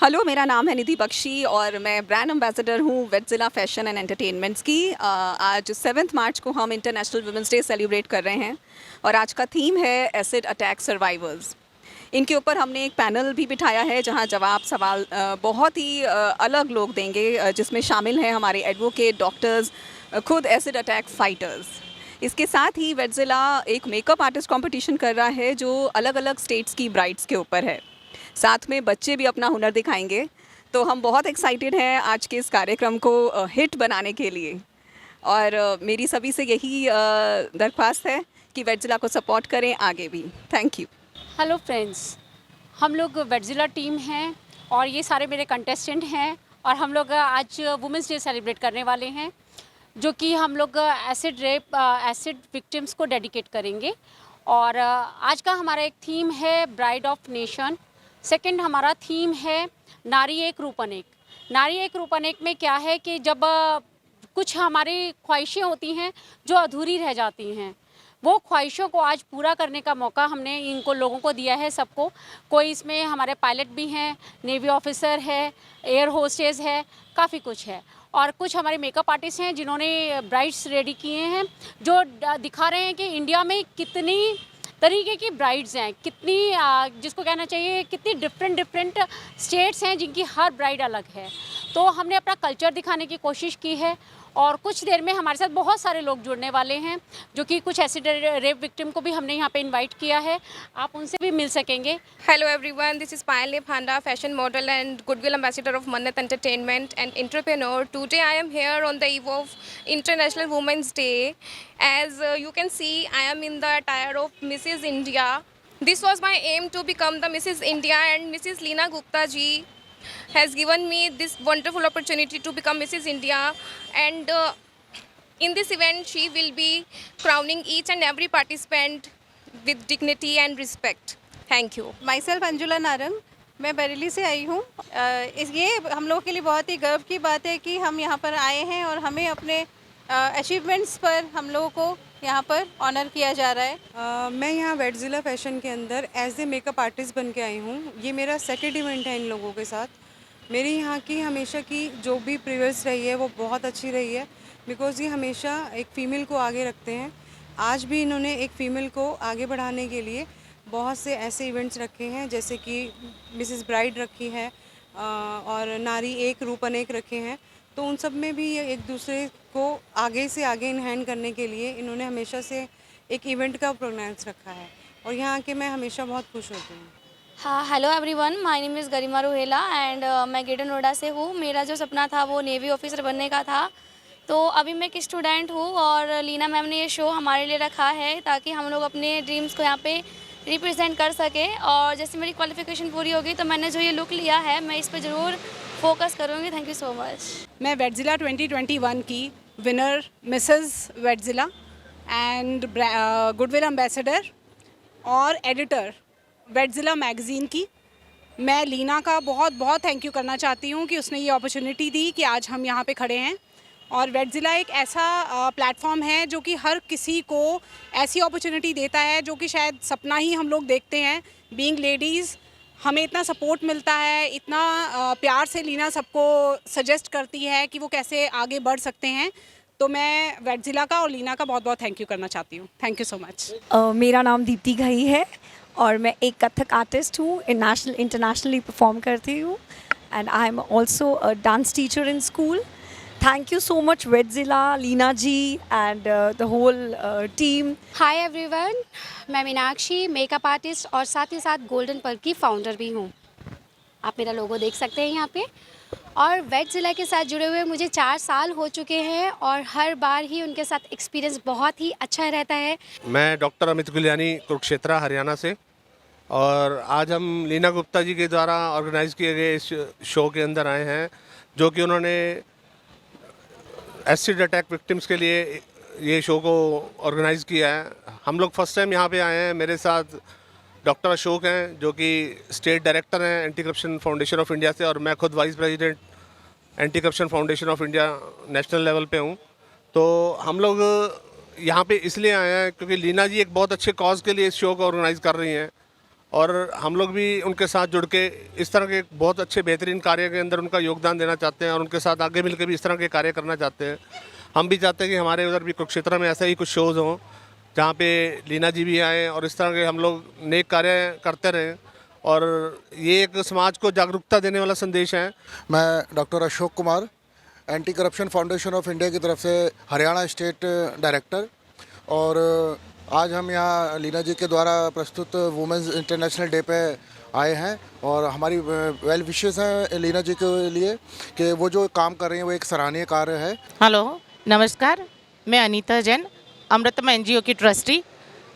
Hello, मेरा नाम है निधि बख्शी और मैं ब्रांड एम्बेसडर हूँ वेटज़िला फैशन एंड एंटरटेनमेंट्स की। आज 7 मार्च को हम इंटरनेशनल वुमेंस डे सेलिब्रेट कर रहे हैं और आज का थीम है एसिड अटैक सर्वाइवर्स। इनके ऊपर हमने एक पैनल भी बिठाया है जहां जवाब सवाल बहुत ही अलग लोग देंगे, जिसमें शामिल हैं हमारे एडवोकेट, डॉक्टर्स, खुद एसिड अटैक फाइटर्स। इसके साथ ही वेटज़िला एक मेकअप आर्टिस्ट कंपटीशन कर रहा है जो अलग अलग स्टेट्स की ब्राइड्स के ऊपर है। साथ में बच्चे भी अपना हुनर दिखाएंगे। तो हम बहुत एक्साइटेड हैं आज के इस कार्यक्रम को हिट बनाने के लिए और मेरी सभी से यही दरख्वास्त है कि वेटज़िला को सपोर्ट करें आगे भी। Thank you. हेलो फ्रेंड्स, हम लोग वेटज़िला टीम हैं और ये सारे मेरे कंटेस्टेंट हैं और हम लोग आज वुमेंस डे सेलिब्रेट करने वाले हैं, जो कि हम लोग एसिड विक्टिम्स को डेडिकेट करेंगे। और आज का हमारा एक थीम है ब्राइड ऑफ नेशन। सेकंड हमारा थीम है नारी एक रूप अनेक। नारी एक रूप अनेक में क्या है कि जब कुछ हमारी ख्वाहिशें होती हैं जो अधूरी रह जाती हैं, वो ख्वाहिशों को आज पूरा करने का मौका हमने इनको लोगों को दिया है, सबको। कोई इसमें हमारे पायलट भी हैं, नेवी ऑफिसर है, एयर होस्टेस है, काफ़ी कुछ है। और कुछ हमारे मेकअप आर्टिस्ट हैं जिन्होंने ब्राइड्स रेडी किए हैं, जो दिखा रहे हैं कि इंडिया में कितनी तरीके की ब्राइड्स हैं, कितनी जिसको कहना चाहिए कितनी डिफरेंट स्टेट्स हैं जिनकी हर ब्राइड अलग है। तो हमने अपना कल्चर दिखाने की कोशिश की है और कुछ देर में हमारे साथ बहुत सारे लोग जुड़ने वाले हैं, जो कि कुछ एसिड रेप विक्टिम को भी हमने यहाँ पे इनवाइट किया है, आप उनसे भी मिल सकेंगे। Hello everyone, this is Payal Phanda, fashion model and goodwill ambassador of Mannat Entertainment and entrepreneur. Today I am here on the eve of International Women's Day. As you can see, I am in the attire of Mrs. India. This was my aim to become the Mrs. India, and Mrs. Leena Gupta ji has given me this wonderful opportunity to become Mrs. India, and in this event she will be crowning each and every participant with dignity and respect. Thank you. My self Anjula Narang, मैं बरेली से आई हूँ। ये हम लोगों के लिए बहुत ही गर्व की बात है कि हम यहाँ पर आए हैं और हमें अपने अचीवमेंट्स पर हम लोगों को यहाँ पर ऑनर किया जा रहा है। मैं यहाँ वेटज़िला फैशन के अंदर एज ए मेकअप आर्टिस्ट बन के आई हूँ। ये मेरा सेकंड इवेंट है इन लोगों के साथ। मेरी यहाँ की हमेशा की जो भी प्रीवियस रही है वो बहुत अच्छी रही है, बिकॉज़ ये हमेशा एक फ़ीमेल को आगे रखते हैं। आज भी इन्होंने एक फ़ीमेल को आगे बढ़ाने के लिए बहुत से ऐसे इवेंट्स रखे हैं, जैसे कि मिसेस ब्राइड रखी है और नारी एक रूप अनेक रखे हैं। तो उन सब में भी ये एक दूसरे को आगे से आगे इनहैंड करने के लिए इन्होंने हमेशा से एक इवेंट का प्रोग्राम रखा है और यहाँ आके मैं हमेशा बहुत खुश होती हूँ। हाँ, hello everyone, my name is Garima Rohela and मैं ग्रेटर नोएडा से हूँ। मेरा जो सपना था वो नेवी ऑफिसर बनने का था। तो अभी मैं एक स्टूडेंट हूँ और लीना मैम ने ये शो हमारे लिए रखा है ताकि हम लोग अपने ड्रीम्स को यहाँ पे रिप्रेजेंट कर सकें। और जैसे मेरी क्वालिफ़िकेशन पूरी होगी तो मैंने जो ये लुक लिया है मैं इस पर ज़रूर फोकस करूँगी। Thank you so much. मैं वेटज़िला 2021 की विनर Mrs Wedzilla and goodwill ambassador और एडिटर वेटज़िला मैगज़ीन की मैं लीना का बहुत बहुत थैंक यू करना चाहती हूँ कि उसने ये अपॉर्चुनिटी दी कि आज हम यहाँ पे खड़े हैं। और वेटज़िला एक ऐसा प्लेटफॉर्म है जो कि हर किसी को ऐसी अपॉर्चुनिटी देता है जो कि शायद सपना ही हम लोग देखते हैं। बीइंग लेडीज़ हमें इतना सपोर्ट मिलता है, इतना प्यार से लीना सबको सजेस्ट करती है कि वो कैसे आगे बढ़ सकते हैं। तो मैं वेटज़िला का और लीना का बहुत बहुत थैंक यू करना चाहती हूँ। Thank you so much. मेरा नाम दीप्ति घई है और मैं एक कथक आर्टिस्ट हूँ, इंटरनेशनली परफॉर्म करती हूँ and I am also a dance teacher in school. Thank you so much Wedzilla, Leena ji and the whole team. Hi everyone, मैं मीनाक्षी, मेकअप आर्टिस्ट और साथ ही साथ गोल्डन पर्ल की फाउंडर भी हूँ। आप मेरा लोगो देख सकते हैं यहाँ पे। और वेटज़िला के साथ जुड़े हुए मुझे 4 साल हो चुके हैं और हर बार ही उनके साथ एक्सपीरियंस बहुत ही अच्छा रहता है। मैं डॉक्टर अमित गुलियानी, कुरुक्षेत्र, हरियाणा से, और आज हम लीना गुप्ता जी के द्वारा ऑर्गेनाइज़ किए गए इस शो के अंदर आए हैं, जो कि उन्होंने एसिड अटैक विक्टिम्स के लिए ये शो को ऑर्गेनाइज़ किया है। हम लोग फर्स्ट टाइम यहाँ पे आए हैं। मेरे साथ डॉक्टर अशोक हैं, जो कि स्टेट डायरेक्टर हैं anti corruption foundation of India से, और मैं खुद vice president anti corruption foundation of India national level पे हूँ। तो हम लोग यहाँ पे इसलिए आए हैं क्योंकि लीना जी एक बहुत अच्छे कॉज के लिए इस शो को ऑर्गेनाइज़ कर रही हैं और हम लोग भी उनके साथ जुड़ के इस तरह के बहुत अच्छे बेहतरीन कार्य के अंदर उनका योगदान देना चाहते हैं और उनके साथ आगे मिलकर भी इस तरह के कार्य करना चाहते हैं। हम भी चाहते हैं कि हमारे उधर भी कुरुक्षेत्र में ऐसे ही कुछ शोज़ हों जहाँ पे लीना जी भी आएँ और इस तरह के हम लोग नेक कार्य करते रहें और ये एक समाज को जागरूकता देने वाला संदेश है। मैं doctor Ashok Kumar, anti corruption foundation of India की तरफ से हरियाणा स्टेट डायरेक्टर, और आज हम यहाँ लीना जी के द्वारा प्रस्तुत वुमेंस इंटरनेशनल डे पे आए हैं और हमारी वेल विशेस हैं लीना जी के लिए कि वो जो काम कर रही हैं वो एक सराहनीय कार्य है। हेलो, नमस्कार, मैं अनीता जैन, अमृतम एनजीओ की ट्रस्टी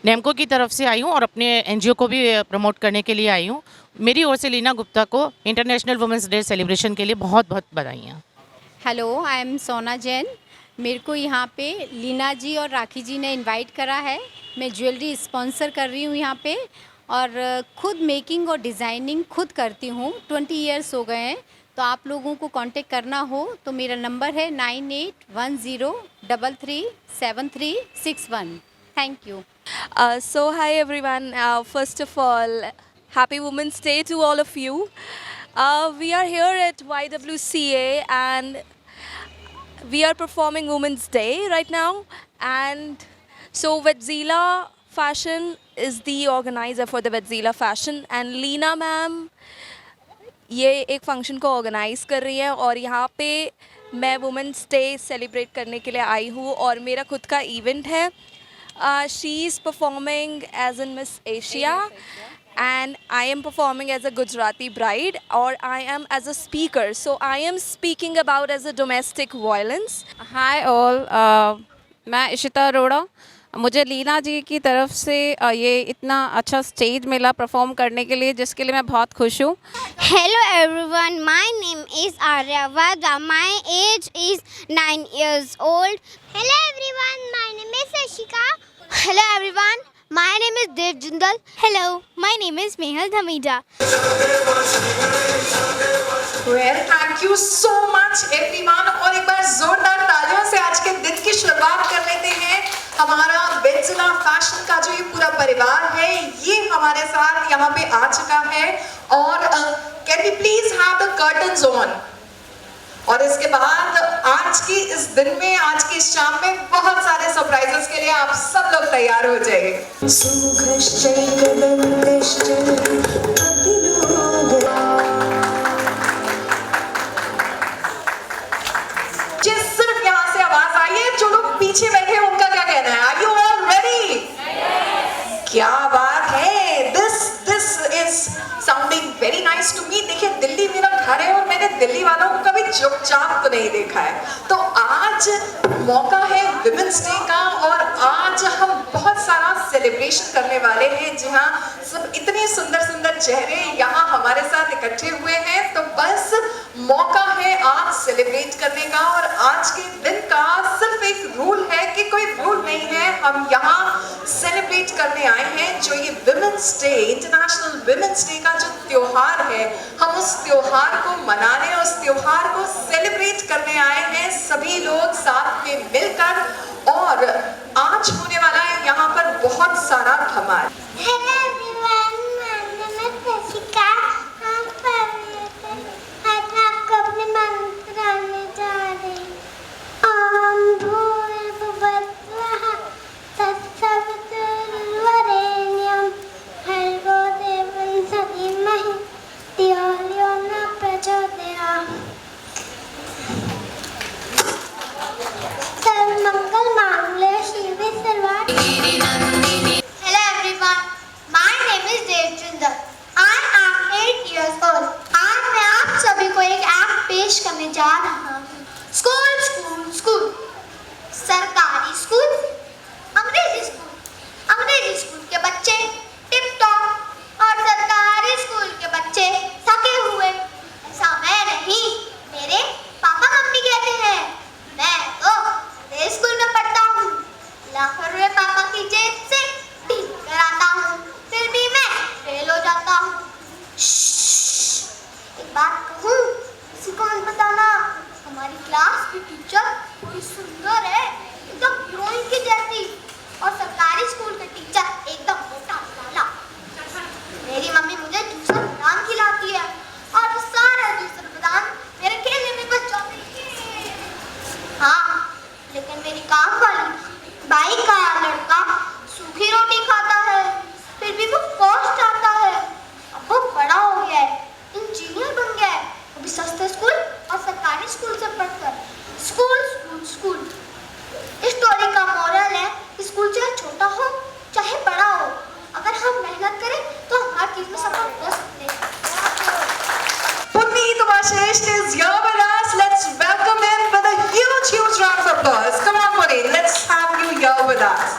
नेमको की तरफ से आई हूँ और अपने एनजीओ को भी प्रमोट करने के लिए आई हूँ। मेरी ओर से लीना गुप्ता को इंटरनेशनल वुमेंस डे सेलिब्रेशन के लिए बहुत बहुत बधाइयाँ। हेलो, आई एम सोना जैन। मेरे को यहाँ पे लीना जी और राखी जी ने इनवाइट करा है। मैं ज्वेलरी स्पॉन्सर कर रही हूँ यहाँ पे और खुद मेकिंग और डिज़ाइनिंग खुद करती हूँ। 20 इयर्स हो गए हैं। तो आप लोगों को कांटेक्ट करना हो तो मेरा नंबर है 9810337361। Thank you. So hi everyone, first of all, happy Women's Day to all of you. We are here at YWCA and we are performing Women's Day right now, and so Vetzila Fashion is the organizer for the Vetzila Fashion and Leena ma'am ये एक function को organise कर रही है और यहाँ पे मैं वुमेंस डे सेलिब्रेट करने के लिए आई हूँ और मेरा खुद का इवेंट है। She is performing as in Miss Asia and I am performing as a Gujarati bride or I am as a speaker. So I am speaking about as a domestic violence. Hi all, मैं इशिता अरोड़ा। मुझे लीना जी की तरफ से ये इतना अच्छा stage मिला perform करने के लिए, जिसके लिए मैं बहुत खुश हूँ। Hello everyone, my name is Arya Vada. My age is 9 years old. Hello everyone, my name is Ashika. Hello everyone, my name is Dev Jindal. Hello, my name is Mehal Dhamija. Well, thank you so much everyone. और एक बार जोरदार तालियों से आज के दिन की शुरुआत कर लेते हैं। हमारा वेट्जिला फैशन का जो ये पूरा परिवार है, ये हमारे साथ यहाँ पे आ चुका है और can we please have the curtains on? और इसके बाद आज की इस दिन में, आज की इस शाम में बहुत सारे सरप्राइजेस के लिए आप सब लोग तैयार हो जाइए। जिस सिर्फ यहाँ से आवाज आई है, जो लोग पीछे बैठे हैं उनका क्या कहना है? Are you all ready? क्या बात है? This is sounding very nice to me. देखिए, दिल्ली मेरा घर है और मैंने दिल्ली वालों को कभी चुपचाप तो नहीं देखा है। तो आज मौका है विमेंस डे का और आज हम बहुत सारा सेलिब्रेशन करने वाले हैं। जी हाँ, सब इतने सुंदर सुंदर चेहरे यहाँ हमारे साथ इकट्ठे हुए हैं। तो बस मौका है आज सेलिब्रेट करने का और आज के दिन का सिर्फ एक रूल है कि कोई रूल नहीं है, हम यहाँ सेलिब्रेट करने आए हैं। जो ये women's day, international women's day का जो त्योहार है, हम उस त्योहार को मनाने, उस त्योहार को सेलिब्रेट करने आए हैं सभी लोग साथ में मिलकर। और आज होने वाला है यहाँ पर बहुत सारा धमाल। Hello everyone, my name is Ashika. आज आपको अपने मंत्रालय जा रहे हैं। ओम भूर्भुवस्सुवः तत्सवितुर्वरेण्यं भर्गो देवस्य धीमहि धियो यो न प्रचोदयात्। सर्वमंगल मांगल्ये शिवे सर्वार्थ। Hello everyone, my name is Dev Jindal. I am 8 years old. आज मैं आप सभी को एक ऐप पेश करने जा रहा हूँ। स्कूल स्कूल स्कूल, सरकारी स्कूल, अंग्रेजी स्कूल। अंग्रेजी स्कूल के बच्चे टिप टॉप और सरकारी स्कूल के बच्चे थके हुए। ऐसा मैं नहीं, मेरे पापा मम्मी कहते हैं। मैं तो अंग्रेजी स्कूल में पढ़ता हूँ, लाखों रुपए पापा की जेब से ठीक कराता हूँ, फिर भी मैं फेल हो जाता हूँ। एक बात कहूँ, किसी को मत बताना, हमारी क्लास की टीचर बड़ी सुंदर है, एकदम हीरोइन की जैसी, और सरकारी स्कूल के टीचर एकदम मोटा वाला। मेरी मम्मी मुझे जूसर बादाम खिलाती है और वो सारा जूसर बादाम मेरे खेलने में बच जाते हैं। हाँ, लेकिन मेरी काम वाली बाई का लड़का सूखी रोटी खाता है, फिर भी वो फर्स्ट आता है। अब वो बड़ा हो गया है, इंजीनियर बन गया है, वो भी सस्ते स्कूल और सरकारी स्कूल से पढ़कर। School school school. इस स्टोरी का मोरल है, स्कूल चाहे छोटा हो चाहे बड़ा हो, अगर हम मेहनत करें तो हम हर चीज में सफल हो सकते हैं। Puneet Vashisht is here with us. Let's welcome him with a huge, huge round of applause. Come on, Puneet, let's have you here with us.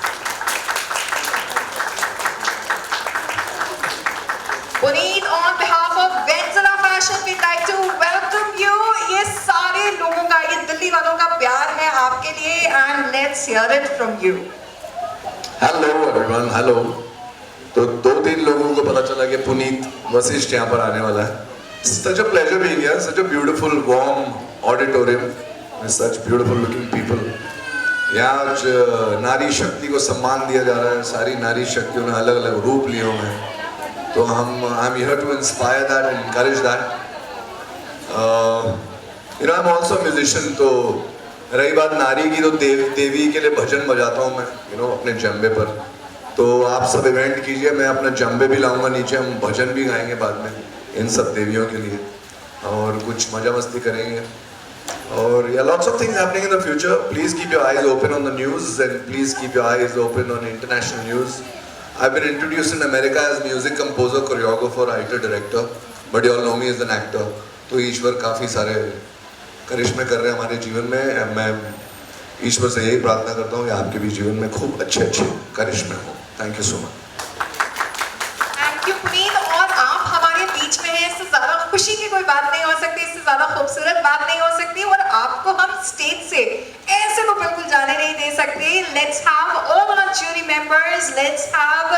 Puneet, on behalf of Vedzilla Fashion, we'd like to welcome you. ये सारे लोगों का, ये दिल्ली वालों का प्यार है आपके लिए, and let's hear it from you. Hello everyone, hello. तो 2-3 लोगों को पता चला कि पुनीत वशिष्ठ यहाँ पर आने वाला है। Such a pleasure being here, such a beautiful, warm auditorium, with such beautiful looking people. यहाँ आज नारी शक्ति को सम्मान दिया जा रहा है, सारी नारी शक्तियों ने अलग अलग रूप लिए हुए हैं। तो I'm here to inspire that and encourage that. I'm also a musician, तो रही बात नारी की, तो देवी के लिए भजन बजाता हूँ मैं, अपने जंबे पर। तो आप सब इवेंट कीजिए, मैं अपना जंबे भी लाऊंगा नीचे, हम भजन भी गाएंगे बाद में इन सब देवियों के लिए, और कुछ मजा मस्ती करेंगे। और lots of things happening in the future. Please keep your eyes open on the news, and please keep your eyes open on international news. I've been introduced in America as music composer, choreographer, writer, director, but you all know me as an actor. तो ईश्वर काफ़ी सारे करिश्मे कर रहे हैं हमारे जीवन में। मैं ईश्वर से यही प्रार्थना करता हूँ कि आपके भी जीवन में खूब अच्छे अच्छे करिश्मे हो। Thank you so much. Thank you Puneet. और आप हमारे बीच में हैं, इससे ज़्यादा खुशी की कोई बात नहीं हो सकती, इससे ज़्यादा खूबसूरत बात नहीं हो सकती, और आपको हम स्टेज से ऐसे तो बिल्कुल जाने नहीं दे सकते। Let's have all our jury members, let's have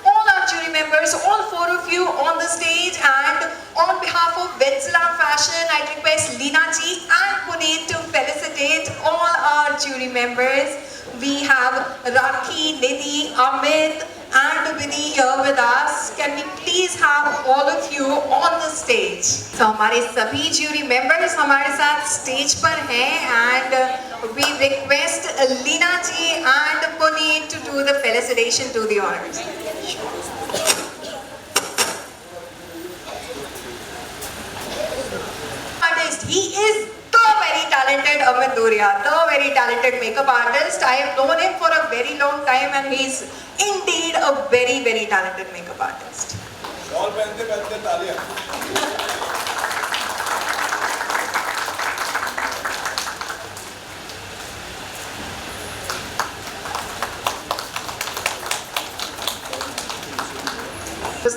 all our jury members, all 4 of you on the stage, and on behalf of Vedzilla Fashion, I request Leena ji and Puneet to felicitate all our jury members. We have Rakhi, Nidhi, Amit and Vinny here with us. Can we please have all of you on the stage? So हमारे सभी jury members हमारे साथ stage पर हैं, and we request Leena ji and Puneet to do the felicitation to the honors. Artist, he is the very talented Amit Duria, the very talented makeup artist. I have known him for a very long time, and he's indeed a very, very talented makeup artist. All pehante taaliyan.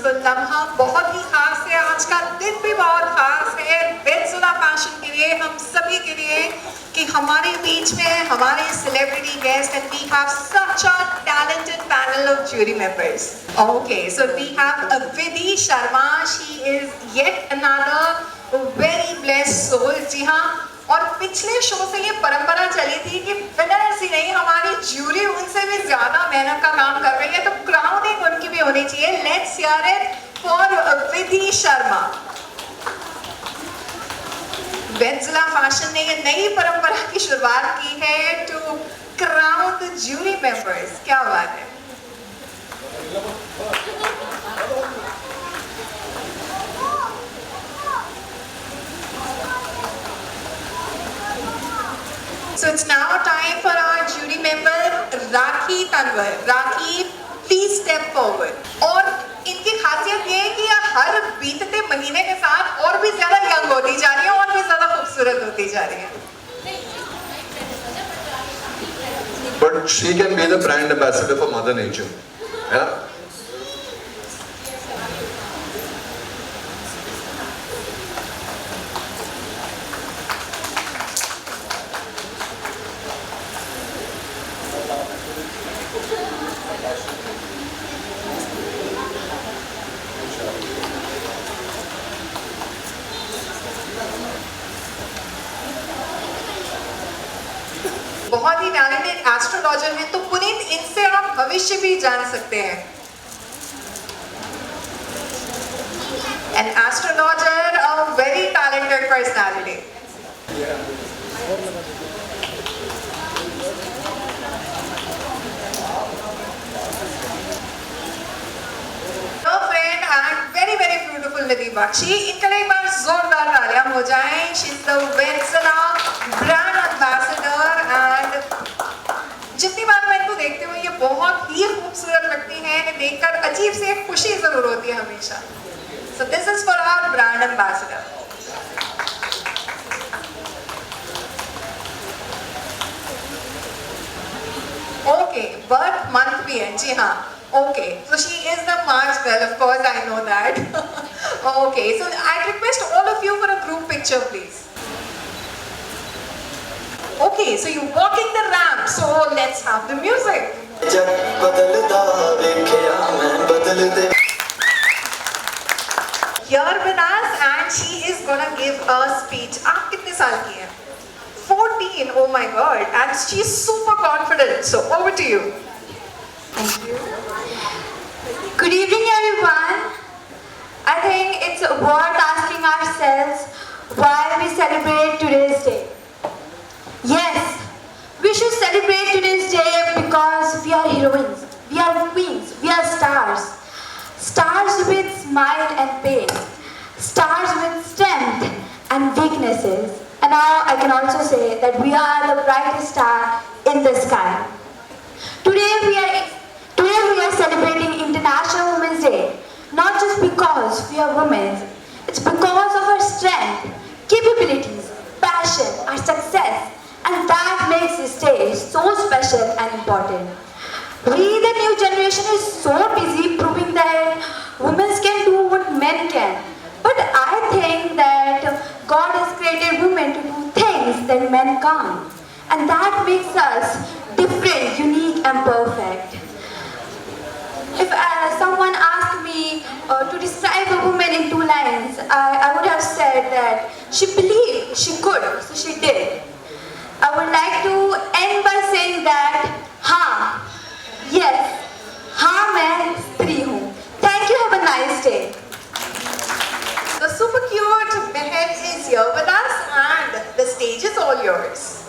तो लम्हा बहुत ही खास है, आज का दिन भी बहुत खास है वेड्जिला फैशन के लिए, हम सभी के लिए, कि हमारे बीच में हमारे celebrity guest, and we have such a talented panel of jury members. Okay, so we have Vidhi Sharma. She is yet another very blessed soul. जी हाँ, और पिछले शो से ये परंपरा चली थी कि विनर्स ही नहीं, हमारी ज्यूरी उनसे भी ज्यादा मेहनत का काम कर रही है, तो क्राउनिंग उनकी भी होनी चाहिए. Let's hear it for Vidhi Sharma. Wedzilla fashion ने ये नई परंपरा की शुरुआत की है to crown the jury members. क्या बात है. So it's now time for our jury member Rakhi Tanwar. Rakhi, please step forward. और इनकी खासियत ये है कि ये हर बीतते महीने के साथ और भी ज्यादा यंग होती जा रही है, और भी ज्यादा खूबसूरत होती जा रही है. But she can be the brand ambassador for Mother Nature. Yeah. बहुत ही टैलेंटेड एस्ट्रोलॉजर हैं, तो पुनीत, इनसे आप भविष्य भी जान सकते हैं. an astrologer, a very talented personality. Girlfriend and very beautiful Nidhi Bakshi. इनके लिए एक बार जोरदार तालियां हो जाएं. She's the Vetsala brand ambassador and जितनी बार मैं इनको देखती हूँ ये बहुत ही खूबसूरत लगती हैं. इन्हें देखकर अजीब सी एक खुशी जरूर होती है हमेशा. So this is for our brand ambassador. Okay, birth month भी है जी हाँ. Okay, so she is the March girl, of course I know that. Okay, so I request all of you for a group picture, please. Okay, so you're walking the ramp, so let's have the music. Here with us and she is gonna give a speech. आप कितने साल की हैं? 14, oh my god, and she's super confident, so over to you. Thank you. Good evening, everyone. I think it's worth asking ourselves why we celebrate today's day. Yes, we should celebrate today's day because we are heroines, we are queens, we are stars. Stars with smile and pain, stars with strength and weaknesses. And now I can also say that we are the brightest star in the sky. Today we are celebrating International Women's Day, not just because we are women, it's because of our strength, capabilities, passion, our success, and that makes this day so special and important. We, the new generation, is so busy proving that women can do what men can. But I think that God has created women to do things that men can't. And that makes us different, unique and perfect. If someone asked me to describe a woman in 2 lines, I would have said that she believed she could, so she did. I would like to end by saying that, हाँ, yes, हाँ मैं स्त्री हूँ. Thank you, have a nice day. The super cute Meher is here with us and the stage is all yours.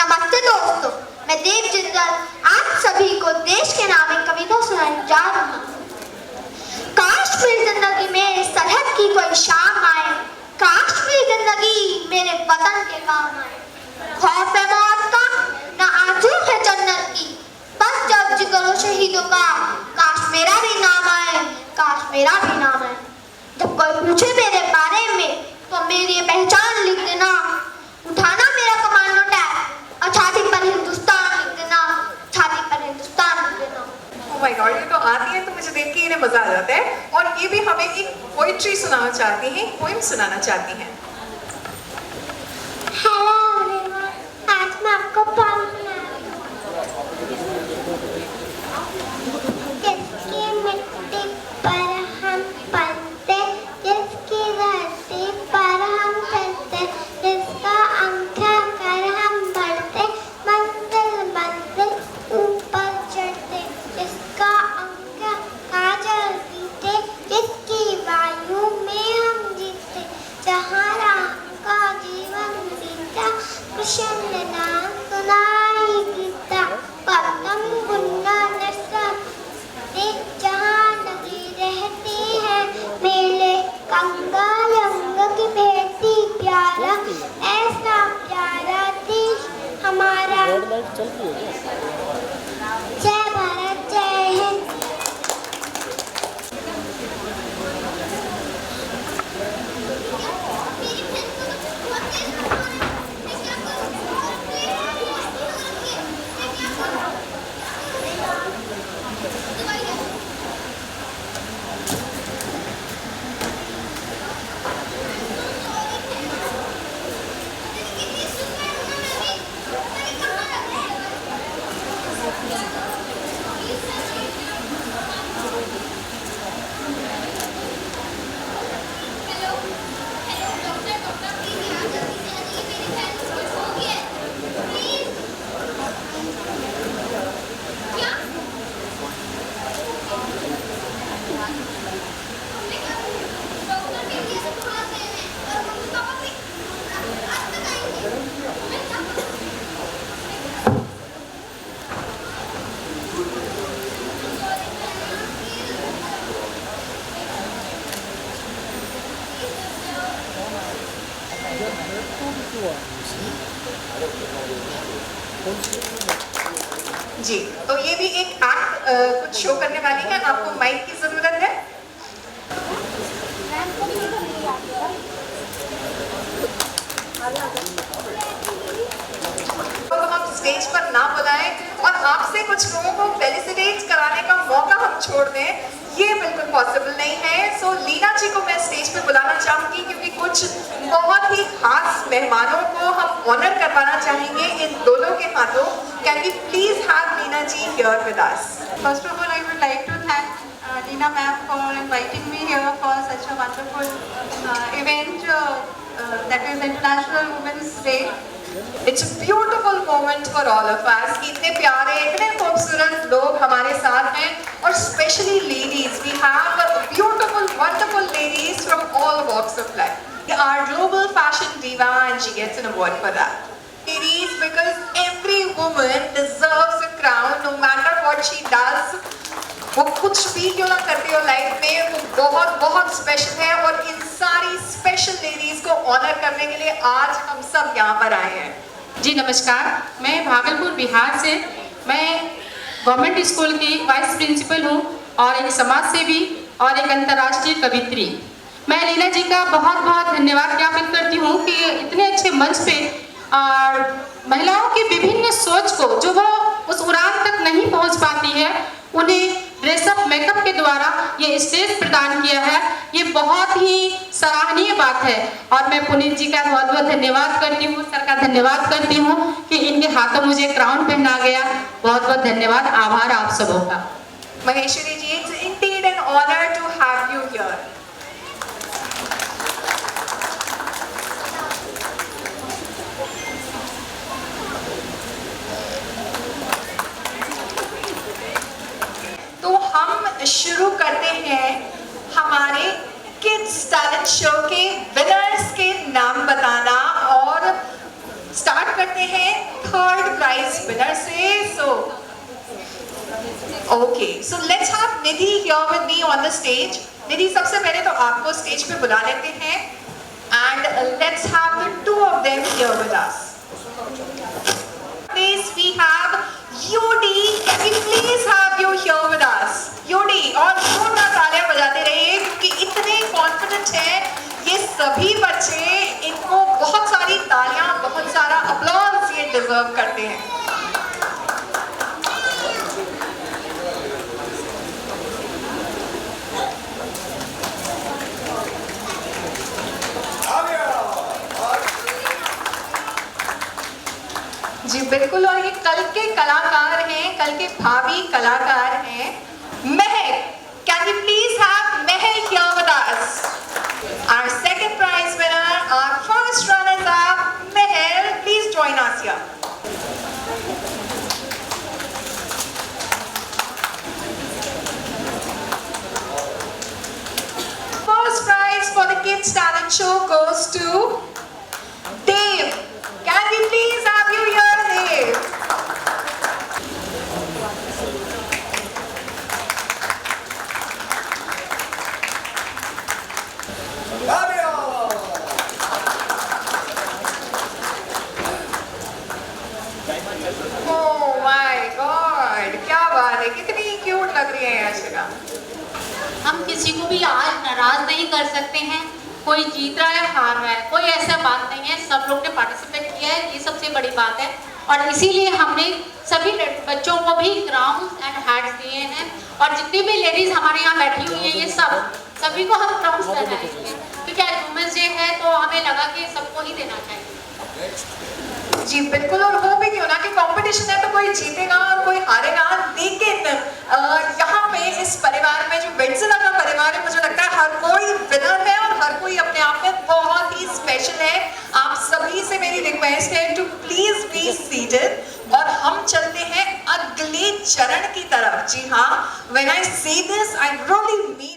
नमस्ते दोस्तों, मैं देव जिंदल आप सभी को देश के नाम एक कविता सुनाने जा रहा हूँ. काश मेरी जिंदगी में सरहद की कोई शाम आए, काश मेरी जिंदगी मेरे वतन के काम आए. खौफ है मौत का, न आरज़ू है जन्नत की, बस जब जिक्र शहीदों का, काश मेरा भी नाम आए, काश मेरा भी नाम आए. जब कोई पूछे मेरे बारे में, तो मेरी पहचान लिख देना, उठाना मेरा कमांडो टैग और छाती पर हिंदुस्तान लिख देना, छाती पर हिंदुस्तान लिख देना. Oh my God, ये तो आती है तो मुझे देख के इन्हें मजा आ जाता है. और ये भी हमें एक पोइट्री सुनाना चाहती हैं, पोएम सुनाना चाहती हैं. हेलो एवरीवन, आज मैं आपको पोएम सुनाऊंगी. जिसकी मिट्टी पर हम पलते, जिसकी धरती पर हम चलते, जिसका अंगूठा कर हम बढ़ते, मंजिल मंजिल ऊपर चढ़ते, जिसका अंगूठा काजल जीते, जिसकी वायु में हम जीते, जहाँ राम का जीवन बीता, कृष्ण नाम सुनाई गीता, गौतम बुद्ध ने सब जहाँ लगी रहती है मेले, गंगा यमुना की बेटी प्यारा, ऐसा प्यारा देश हमारा. जय भारत, जय हिंद. जी, तो ये भी एक एक्ट कुछ शो करने वाली है। आपको माइक की जरूरत है। तो हम स्टेज पर ना बुलाएं और आपसे कुछ लोगों को फेलिसिटेट कराने का मौका हम छोड़ दें, ये बिल्कुल पॉसिबल नहीं है। सो लीना जी को मैं स्टेज पे बुलाना चाहूंगी क्योंकि कुछ बहुत ही खास मेहमानों को हम ऑनर करवाना चाहेंगे इन दोनों के हाथों। Can we please have Leena ji here with us? First of all, I would like to thank Leena ma'am for inviting me here for such a wonderful event that is International Women's Day. It's a beautiful moment for all of us. इतने प्यारे, इतने खूबसूरत लोग हमारे साथ हैं और especially ladies. We have beautiful, wonderful ladies from all walks of life. Our global fashion diva, and she gets an award for that. Ladies, because every woman deserves a crown, no matter what she does. वो कुछ भी क्यों ना करती हो life में, वो बहुत बहुत स्पेशल है और इन सारी स्पेशल लेडीज को ऑनर करने के लिए आज हम सब यहाँ पर आए हैं। जी नमस्कार, मैं भागलपुर बिहार से, मैं गवर्नमेंट स्कूल की वाइस प्रिंसिपल हूँ और एक समाज सेवी और एक अंतर्राष्ट्रीय कवित्री। मैं लीना जी का बहुत बहुत धन्यवाद ज्ञापित करती हूँ कि इतने अच्छे मंच पे महिलाओं की विभिन्न सोच को जो वो उस उड़ान तक नहीं पहुँच पाती है, उन्हें ड्रेसअप मेकअप के द्वारा ये स्टेज प्रदान किया है। ये बहुत ही सराहनीय बात है और मैं पुनीत जी का बहुत बहुत धन्यवाद करती हूँ, सर का धन्यवाद करती हूँ कि इनके हाथों मुझे क्राउन पहना गया। बहुत बहुत धन्यवाद, आभार आप सबों का। महेश्वरी जी, it's indeed an honor to have you here. तो हम शुरू करते हैं हमारे किड्स टैलेंट शो के विनर्स के नाम बताना और स्टार्ट करते हैं थर्ड प्राइज विनर से। So let's have Nidhi here with me on the stage. Nidhi, सबसे पहले तो आपको स्टेज पे बुला लेते हैं and let's have the two of them here with us. Please, we have Yodi. Can we please have you here with us? Yodi, और जोरदार तालियां बजाते रहिए क्योंकि इतने कॉन्फिडेंट हैं ये सभी बच्चे, इनको बहुत सारी तालियां, बहुत सारा अपलॉज ये डिजर्व करते हैं। जी बिल्कुल, और ये कल के कलाकार हैं, कल के भावी कलाकार हैं। Mahak, can you please have Mahak here with us? Our second prize winner, our first runners up, Mahak, please join us here. First prize for the Kids Talent Show goes to Dave. Can we please have you here, Dave? Oh my God! क्या बात है, कितनी cute लग रही है अर्शिका। हम किसी को भी आज नाराज नहीं कर सकते हैं, कोई जीत रहा है हार रहा है, कोई ऐसा बात नहीं है। सब लोग ने पार्टिसिपेट किया है, ये सबसे बड़ी बात है और इसीलिए हमने सभी बच्चों को भी क्राउन्स एंड हैट्स दिए हैं और जितनी भी लेडीज हमारे यहाँ बैठी हुई हैं, ये सभी को हम क्राउन्स पहनाएंगे क्योंकि आज वुमेंस डे है तो हमें लगा कि सबको ही देना चाहिए। जी बिल्कुल, और हो भी क्यों ना कि कंपटीशन है तो कोई जीतेगा और कोई हारेगा, लेकिन यहाँ पे इस परिवार में जो वेट्जिला का परिवार है, मुझे लगता है हर कोई विनर है और हर कोई अपने आप में बहुत ही स्पेशल है। आप सभी से मेरी रिक्वेस्ट है टू प्लीज बी सीटेड और हम चलते हैं अगले चरण की तरफ। जी हाँ, व्हेन आई से दिस आई रियली मीन